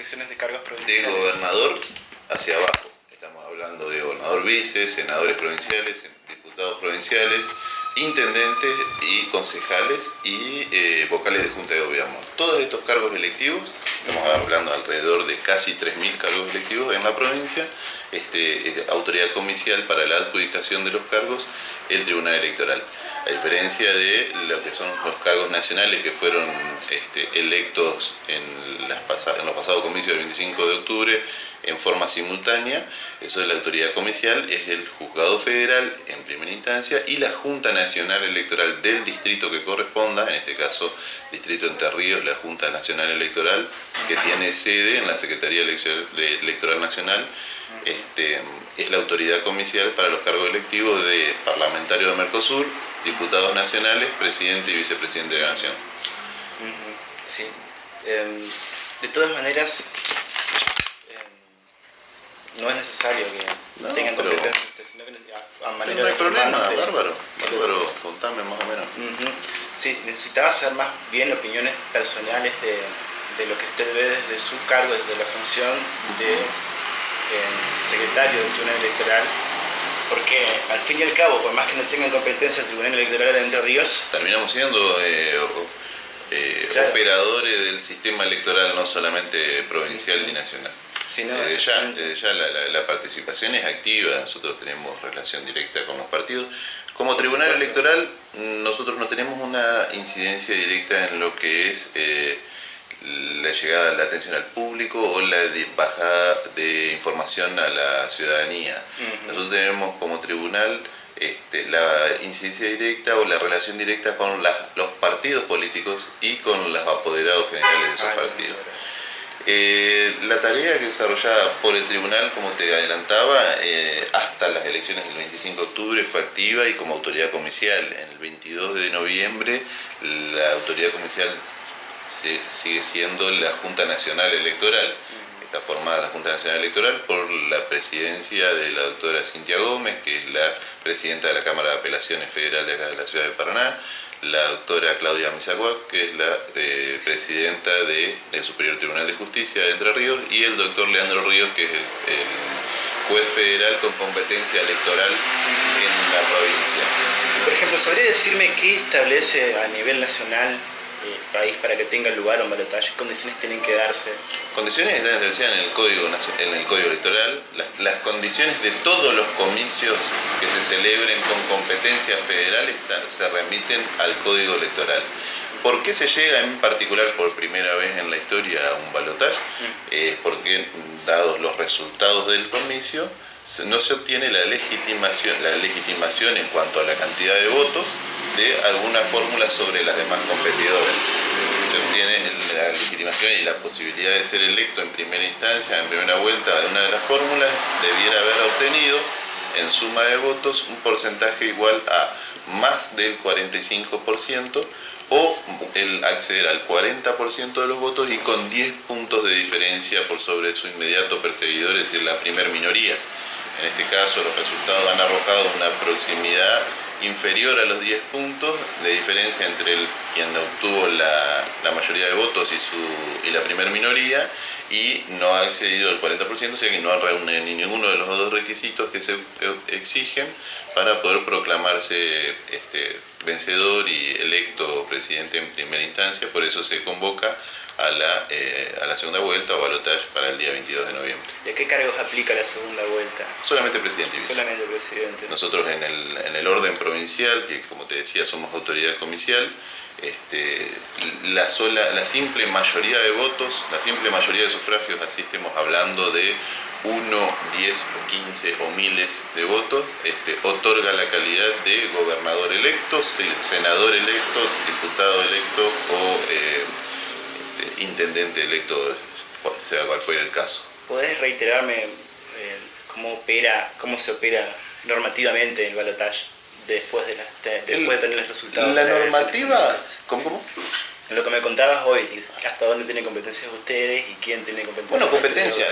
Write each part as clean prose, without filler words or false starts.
elecciones de cargos De provinciales? gobernador hacia abajo. Estamos hablando de gobernador vice, senadores provinciales, diputados provinciales, intendentes y concejales y vocales de junta de gobierno. Todos estos cargos electivos, estamos hablando alrededor de casi 3.000 cargos electivos en la provincia, autoridad comicial para la adjudicación de los cargos, el Tribunal Electoral. A diferencia de lo que son los cargos nacionales que fueron electos en los pasados comicios del 25 de octubre en forma simultánea, eso de la autoridad comicial es el Juzgado Federal en primera instancia y la Junta Nacional Electoral del distrito que corresponda, en este caso Distrito Entre Ríos, la Junta Nacional Electoral, que tiene sede en la Secretaría Electoral Nacional, es la autoridad comicial para los cargos electivos de parlamentarios de Mercosur, diputados nacionales, presidente y vicepresidente de la Nación. Sí. De todas maneras, no es necesario que tengan competencias, sino que a manera no hay de problema, formarnos Bárbaro, contame más o menos. Sí, necesitaba saber más bien opiniones personales de lo que usted ve desde su cargo, desde la función de secretario del Tribunal Electoral, porque al fin y al cabo, por más que no tengan competencia el Tribunal Electoral de Entre Ríos, terminamos siendo claro, operadores del sistema electoral, no solamente provincial ni nacional. Si no, Desde ya la participación es activa, nosotros tenemos relación directa con los partidos. Como Tribunal Electoral, nosotros no tenemos una incidencia directa en lo que es la llegada de la atención al público o la bajada de información a la ciudadanía. Nosotros tenemos como tribunal la incidencia directa o la relación directa con los partidos políticos y con los apoderados generales de esos partidos. La tarea que desarrollada por el tribunal, como te adelantaba, hasta las elecciones del 25 de octubre fue activa y como autoridad comicial. En el 22 de noviembre la autoridad comicial sigue siendo la Junta Nacional Electoral. Está formada la Junta Nacional Electoral por la presidencia de la doctora Cintia Gómez, que es la presidenta de la Cámara de Apelaciones Federal de acá de la ciudad de Paraná, la doctora Claudia Misacuac, que es la presidenta del Superior Tribunal de Justicia de Entre Ríos, y el doctor Leandro Ríos, que es el juez federal con competencia electoral en la provincia. Por ejemplo, ¿sabría decirme qué establece a nivel nacional el país para que tenga lugar un balotaje? ¿Qué condiciones tienen que darse? Condiciones están establecidas en el Código Electoral. Las condiciones de todos los comicios que se celebren con competencia federal se remiten al Código Electoral. ¿Por qué se llega en particular por primera vez en la historia a un balotaje? Porque dados los resultados del comicio, no se obtiene la legitimación en cuanto a la cantidad de votos de alguna fórmula sobre las demás competidoras. Se obtiene la legitimación y la posibilidad de ser electo en primera instancia, en primera vuelta de una de las fórmulas, debiera haber obtenido en suma de votos un porcentaje igual a más del 45% o el acceder al 40% de los votos y con 10 puntos de diferencia por sobre su inmediato perseguidor, es decir, la primer minoría. En este caso, los resultados han arrojado una proximidad inferior a los 10 puntos de diferencia entre quien obtuvo la mayoría de votos y la primer minoría y no ha excedido el 40%, o sea que no reúne ni ninguno de los dos requisitos que se exigen para poder proclamarse vencedor y electo presidente en primera instancia. Por eso se convoca a la segunda vuelta o balotaje para el día 22 de noviembre. ¿De qué cargos aplica la segunda vuelta? Solamente presidente y vice. Solamente presidente. Nosotros en el orden provincial, que como te decía somos autoridad comicial, la simple mayoría de votos, la simple mayoría de sufragios, así estemos hablando de 1, 10 o 15 o miles de votos, otorga la calidad de gobernador electo, senador electo, diputado electo o intendente electo, sea cual fuera el caso. ¿Podés reiterarme cómo se opera normativamente el balotaje después de tener los resultados? La normativa, ¿cómo? En lo que me contabas hoy, hasta dónde tienen competencias ustedes y quién tiene competencia. Bueno, competencia,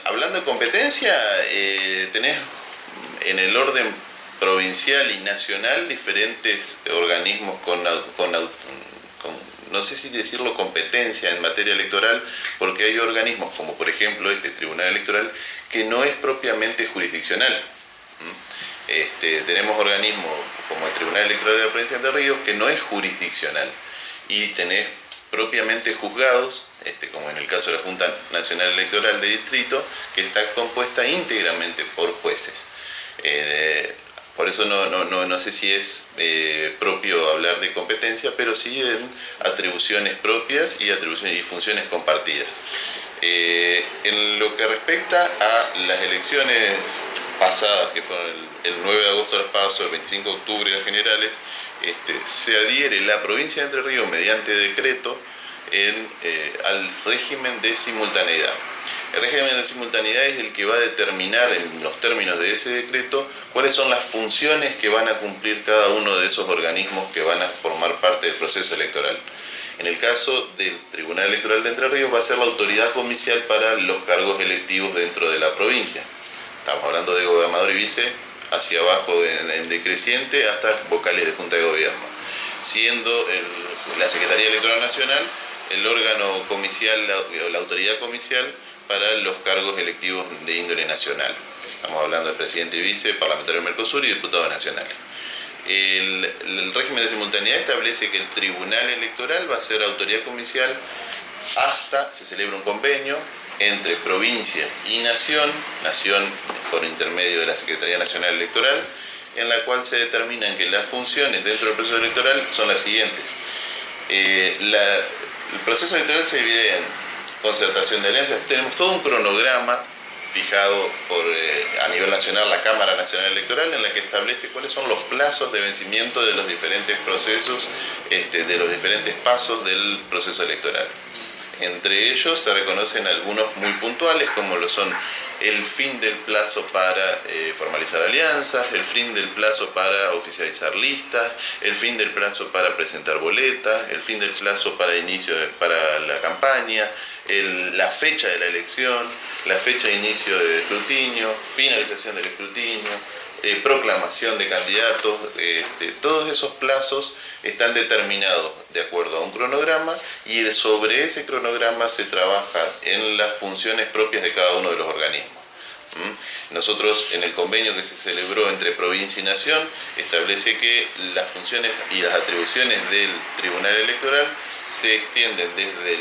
hablando de competencia, tenés en el orden provincial y nacional diferentes organismos no sé si decirlo competencia en materia electoral, porque hay organismos como por ejemplo este Tribunal Electoral que no es propiamente jurisdiccional. Tenemos organismos como el Tribunal Electoral de la Provincia de Entre Ríos que no es jurisdiccional, y tenés propiamente juzgados, como en el caso de la Junta Nacional Electoral de Distrito, que está compuesta íntegramente por jueces. Por eso no sé si es propio hablar de competencia, pero sí en atribuciones propias y atribuciones y funciones compartidas. En lo que respecta a las elecciones pasadas, que fueron el 9 de agosto las PASO, el 25 de octubre las generales, se adhiere la provincia de Entre Ríos mediante decreto al régimen de simultaneidad. El régimen de simultaneidad es el que va a determinar en los términos de ese decreto cuáles son las funciones que van a cumplir cada uno de esos organismos que van a formar parte del proceso electoral. En el caso del Tribunal Electoral de Entre Ríos va a ser la autoridad comicial para los cargos electivos dentro de la provincia. Estamos hablando de gobernador y vice, hacia abajo en decreciente hasta vocales de Junta de Gobierno, siendo la Secretaría Electoral Nacional el órgano comicial, la autoridad comicial para los cargos electivos de índole nacional. Estamos hablando de presidente y vice, parlamentario del Mercosur y diputados nacionales. El régimen de simultaneidad establece que el Tribunal Electoral va a ser autoridad comicial hasta se celebra un convenio entre provincia y nación por intermedio de la Secretaría Nacional Electoral, en la cual se determinan que las funciones dentro del proceso electoral son las siguientes. El proceso electoral se divide en concertación de alianzas. Tenemos todo un cronograma fijado a nivel nacional, la Cámara Nacional Electoral, en la que establece cuáles son los plazos de vencimiento de los diferentes procesos, de los diferentes pasos del proceso electoral. Entre ellos se reconocen algunos muy puntuales, como lo son el fin del plazo para formalizar alianzas, el fin del plazo para oficializar listas, el fin del plazo para presentar boletas, el fin del plazo para la campaña, la fecha de la elección, la fecha de inicio del escrutinio, finalización del escrutinio, proclamación de candidatos. Todos esos plazos están determinados de acuerdo a un cronograma, y sobre ese cronograma se trabaja en las funciones propias de cada uno de los organismos. Nosotros, en el convenio que se celebró entre provincia y nación, establece que las funciones y las atribuciones del Tribunal Electoral se extienden desde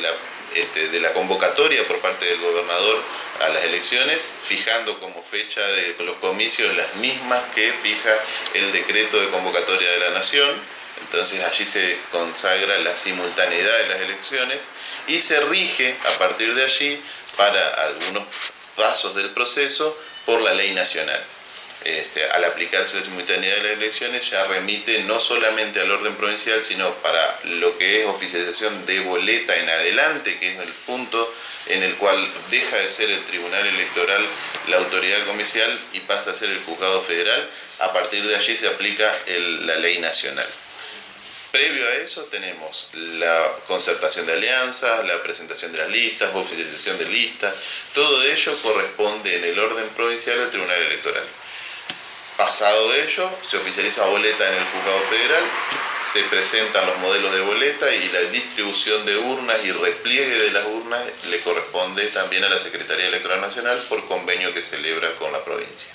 de la convocatoria por parte del gobernador a las elecciones, fijando como fecha de los comicios las mismas que fija el decreto de convocatoria de la Nación. Entonces allí se consagra la simultaneidad de las elecciones y se rige a partir de allí para algunos pasos del proceso por la ley nacional. Al aplicarse la simultaneidad de las elecciones ya remite no solamente al orden provincial, sino para lo que es oficialización de boleta en adelante, que es el punto en el cual deja de ser el Tribunal Electoral la autoridad comicial y pasa a ser el Juzgado Federal. A partir de allí se aplica la ley nacional. Previo a eso tenemos la concertación de alianzas, la presentación de las listas, oficialización de listas. Todo ello corresponde en el orden provincial al Tribunal Electoral. Pasado ello, se oficializa boleta en el Juzgado Federal, se presentan los modelos de boleta y la distribución de urnas y repliegue de las urnas le corresponde también a la Secretaría Electoral Nacional por convenio que celebra con la provincia.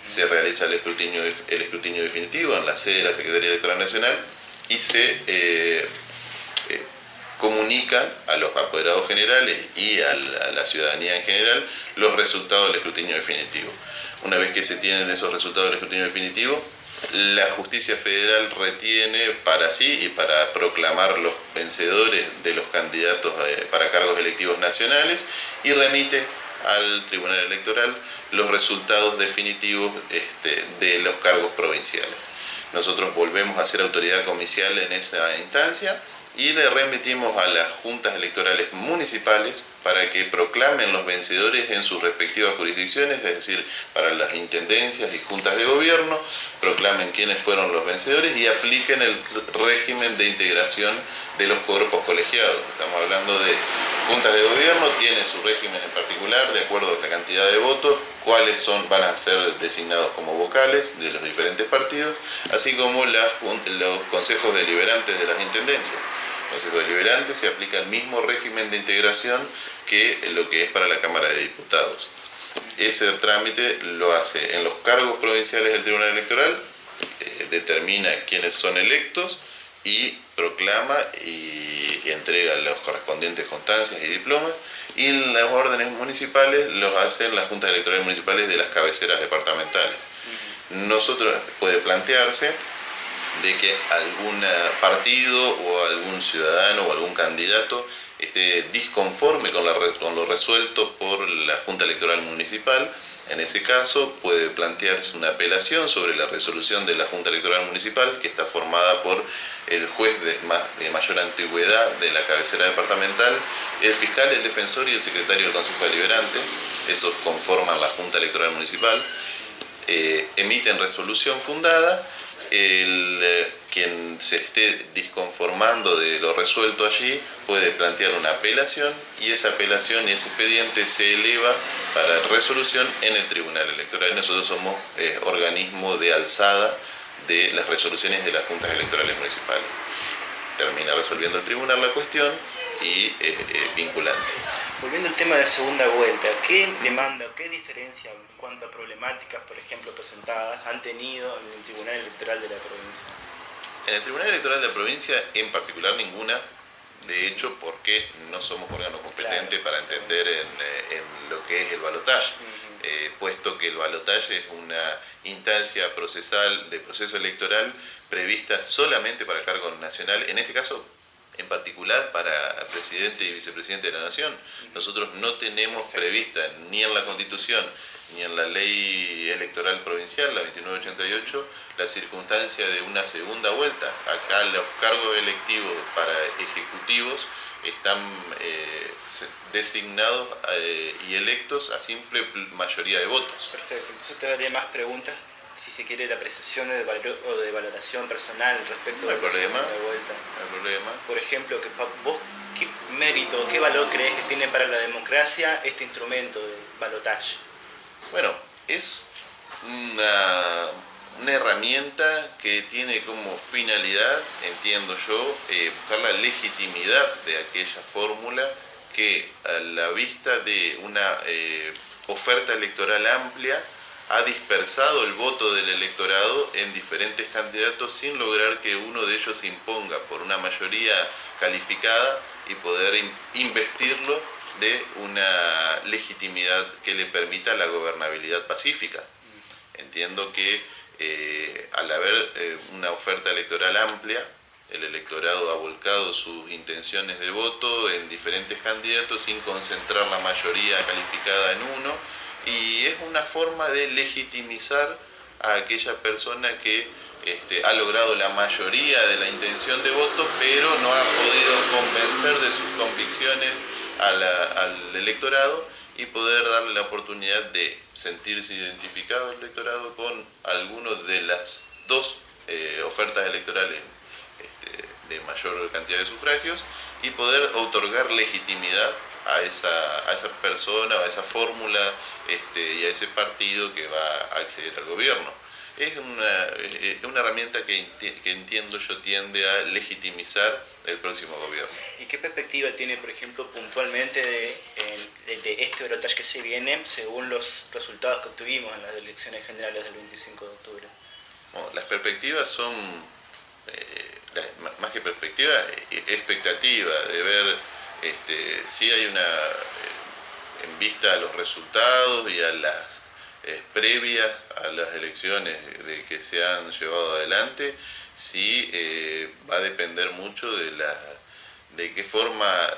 Se realiza el escrutinio definitivo en la sede de la Secretaría Electoral Nacional y se comunican a los apoderados generales y a la ciudadanía en general los resultados del escrutinio definitivo. Una vez que se tienen esos resultados del escrutinio definitivo, la Justicia Federal retiene para sí y para proclamar los vencedores de los candidatos para cargos electivos nacionales y remite al Tribunal Electoral los resultados definitivos de los cargos provinciales. Nosotros volvemos a ser autoridad comicial en esa instancia y le remitimos a las juntas electorales municipales para que proclamen los vencedores en sus respectivas jurisdicciones, es decir, para las intendencias y juntas de gobierno, proclamen quiénes fueron los vencedores y apliquen el régimen de integración de los cuerpos colegiados. Estamos hablando de juntas de gobierno tienen su régimen en particular de acuerdo a la cantidad de votos, cuáles van a ser designados como vocales de los diferentes partidos, así como los consejos deliberantes de las intendencias. Consejo Deliberante se aplica el mismo régimen de integración que lo que es para la Cámara de Diputados. Ese trámite lo hace en los cargos provinciales del Tribunal Electoral, determina quiénes son electos y proclama y entrega las correspondientes constancias y diplomas, y en los órdenes municipales los hacen las juntas electorales municipales de las cabeceras departamentales. Nosotros puede plantearse de que algún partido o algún ciudadano o algún candidato esté disconforme con lo resuelto por la Junta Electoral Municipal. En ese caso puede plantearse una apelación sobre la resolución de la Junta Electoral Municipal, que está formada por el juez de mayor antigüedad de la cabecera departamental, el fiscal, el defensor y el secretario del Consejo Deliberante. Esos conforman la Junta Electoral Municipal. Emiten resolución fundada. Quien se esté disconformando de lo resuelto allí puede plantear una apelación, y esa apelación y ese expediente se eleva para resolución en el Tribunal Electoral. Nosotros somos organismo de alzada de las resoluciones de las juntas electorales municipales. Termina resolviendo el tribunal la cuestión y vinculante. Volviendo al tema de la segunda vuelta, ¿qué demanda o qué diferencia en cuanto a problemáticas, por ejemplo, presentadas han tenido en el Tribunal Electoral de la provincia? En el Tribunal Electoral de la provincia, en particular, ninguna, de hecho, porque no somos órgano competente para entender en lo que es el balotaje, puesto que el balotaje es una instancia procesal de proceso electoral prevista solamente para cargo nacional, en este caso en particular para presidente y vicepresidente de la Nación. Nosotros no tenemos prevista ni en la Constitución ni en la ley electoral provincial, la 2988, la circunstancia de una segunda vuelta. Acá los cargos electivos para ejecutivos están designados y electos a simple mayoría de votos. Perfecto, entonces te daré más preguntas, si se quiere, de apreciación o de valoración personal respecto a la segunda vuelta. No hay problema. Por ejemplo, vos, ¿qué mérito, qué valor crees que tiene para la democracia este instrumento de balotaje? Bueno, es una herramienta que tiene como finalidad, entiendo yo, buscar la legitimidad de aquella fórmula que, a la vista de una oferta electoral amplia, ha dispersado el voto del electorado en diferentes candidatos sin lograr que uno de ellos se imponga por una mayoría calificada y poder investirlo de una legitimidad que le permita la gobernabilidad pacífica. Entiendo que al haber una oferta electoral amplia, el electorado ha volcado sus intenciones de voto en diferentes candidatos sin concentrar la mayoría calificada en uno, y es una forma de legitimizar a aquella persona que ha logrado la mayoría de la intención de voto, pero no ha podido convencer de sus convicciones al electorado, y poder darle la oportunidad de sentirse identificado el electorado con algunas de las dos ofertas electorales de mayor cantidad de sufragios, y poder otorgar legitimidad a esa persona, a esa fórmula y a ese partido que va a acceder al gobierno. Es una herramienta que entiendo yo tiende a legitimizar el próximo gobierno. ¿Y qué perspectiva tiene, por ejemplo, puntualmente de este balotaje que se viene, según los resultados que obtuvimos en las elecciones generales del 25 de octubre? Bueno, las perspectivas son, más que perspectiva, expectativa de ver si hay en vista a los resultados y a las previas a las elecciones de que se han llevado adelante, sí va a depender mucho de qué forma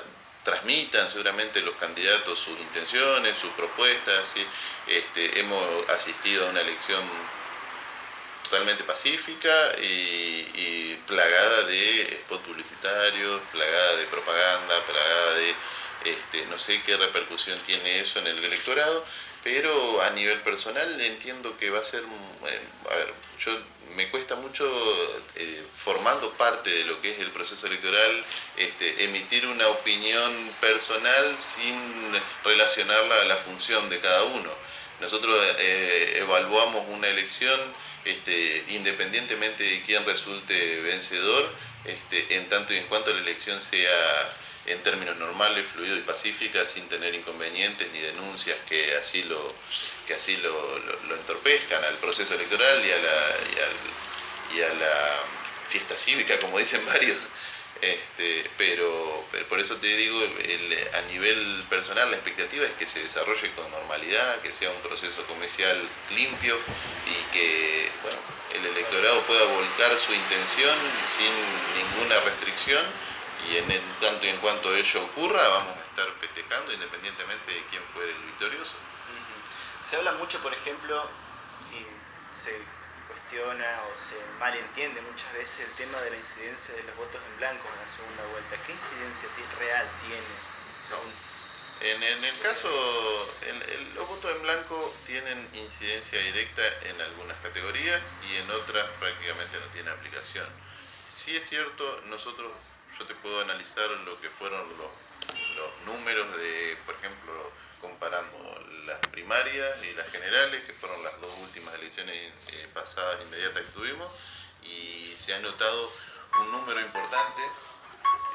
transmitan seguramente los candidatos sus intenciones, sus propuestas. ¿Sí? Hemos asistido a una elección totalmente pacífica y plagada de spot publicitarios, plagada de propaganda, plagada de no sé qué repercusión tiene eso en el electorado, Pero a nivel personal entiendo que va a ser, a ver, me cuesta mucho, formando parte de lo que es el proceso electoral, emitir una opinión personal sin relacionarla a la función de cada uno. Nosotros evaluamos una elección independientemente de quién resulte vencedor, en tanto y en cuanto la elección sea en términos normales, fluido y pacífica, sin tener inconvenientes ni denuncias que así lo entorpezcan al proceso electoral y a la fiesta cívica, como dicen varios. Pero por eso te digo, a nivel personal la expectativa es que se desarrolle con normalidad, que sea un proceso comercial limpio y que bueno, el electorado pueda volcar su intención sin ninguna restricción, y en tanto y en cuanto ello ocurra vamos a estar festejando independientemente de quién fuera el victorioso. Se habla mucho, por ejemplo, y se cuestiona o se malentiende muchas veces el tema de la incidencia de los votos en blanco en la segunda vuelta. ¿Qué incidencia real tiene? En el caso, los votos en blanco tienen incidencia directa en algunas categorías y en otras prácticamente no tiene aplicación. Sí es cierto, yo te puedo analizar lo que fueron los números de, por ejemplo, comparando las primarias y las generales, que fueron las dos últimas elecciones pasadas inmediatas que tuvimos, y se ha notado un número importante.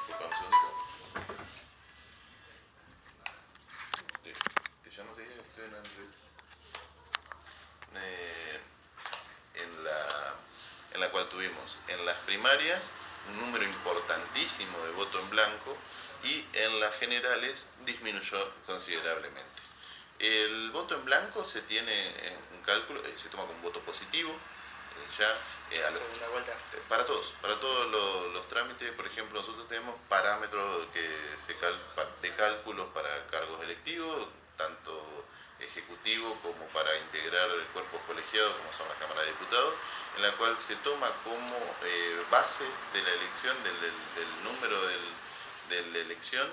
Disculpa un segundito. Te llamo seguida, estoy en una entrevista. En la cual tuvimos en las primarias un número importantísimo de voto en blanco y en las generales disminuyó considerablemente. El voto en blanco se tiene en cálculo, se toma como voto positivo, para todos los trámites. Por ejemplo, nosotros tenemos parámetros de cálculos para cargos electivos, tanto ejecutivo como para integrar el cuerpo colegiado, como son las cámaras de diputados, en la cual se toma como base de la elección, del número de la elección,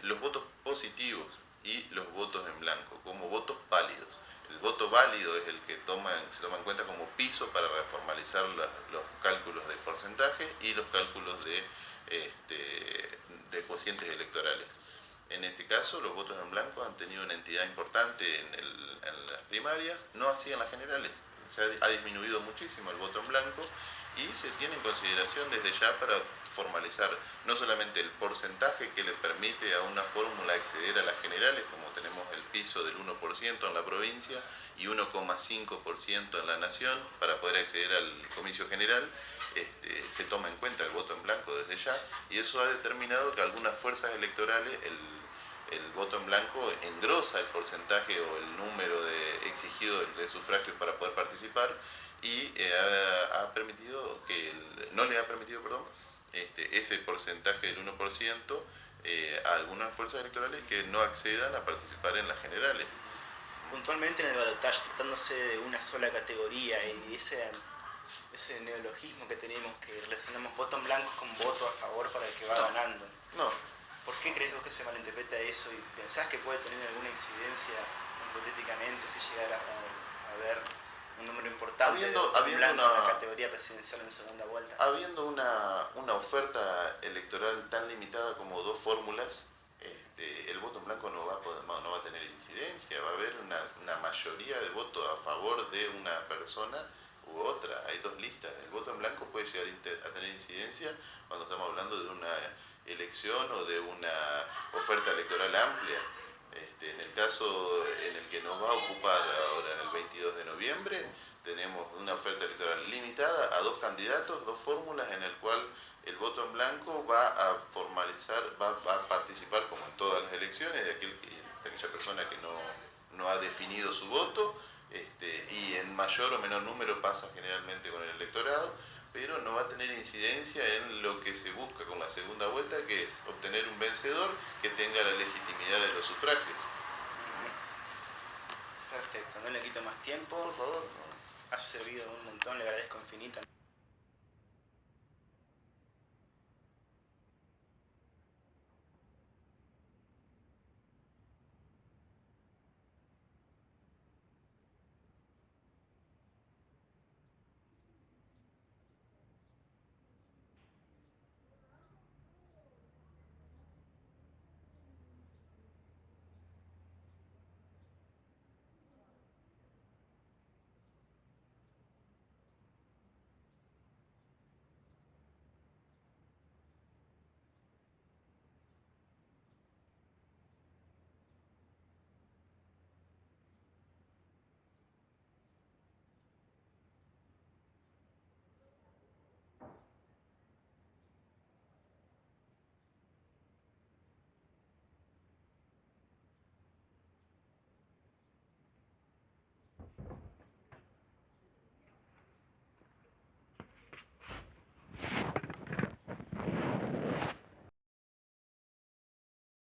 los votos positivos y los votos en blanco como votos válidos. El voto válido es el que se toma en cuenta como piso para reformalizar los cálculos de porcentaje y los cálculos de cocientes electorales. En este caso, los votos en blanco han tenido una entidad importante en las primarias, no así en las generales. Ha disminuido muchísimo el voto en blanco y se tiene en consideración desde ya para formalizar no solamente el porcentaje que le permite a una fórmula acceder a las generales, como tenemos el piso del 1% en la provincia y 1,5% en la nación para poder acceder al comicio general. Se toma en cuenta el voto en blanco desde ya, y eso ha determinado que algunas fuerzas electorales el voto en blanco engrosa el porcentaje o el número exigido de sufragios para poder participar, y no le ha permitido ese porcentaje del 1% a algunas fuerzas electorales que no accedan a participar en las generales. Puntualmente en el balotaje, tratándose de una sola categoría y ese neologismo que tenemos, que relacionamos voto en blanco con voto a favor para el que va ganando. No. ¿Por qué crees que se malinterpreta eso y pensás que puede tener alguna incidencia hipotéticamente si llegara a haber un número importante habiendo en la categoría presidencial en segunda vuelta? Habiendo una oferta electoral tan limitada como dos fórmulas, el voto en blanco no va a tener incidencia. Va a haber una mayoría de voto a favor de una persona u otra. Hay dos listas. El voto en blanco puede llegar a tener incidencia cuando estamos hablando de una elección o de una oferta electoral amplia. En el caso en el que nos va a ocupar ahora en el 22 de noviembre, tenemos una oferta electoral limitada a dos candidatos, dos fórmulas, en el cual el voto en blanco va a participar como en todas las elecciones de aquella persona que no ha definido su voto, y en mayor o menor número pasa generalmente con el electorado, pero no va a tener incidencia en lo que se busca con la segunda vuelta, que es obtener un vencedor que tenga la legitimidad de los sufragios. Perfecto, no le quito más tiempo, por favor. Ha servido un montón, le agradezco infinitamente.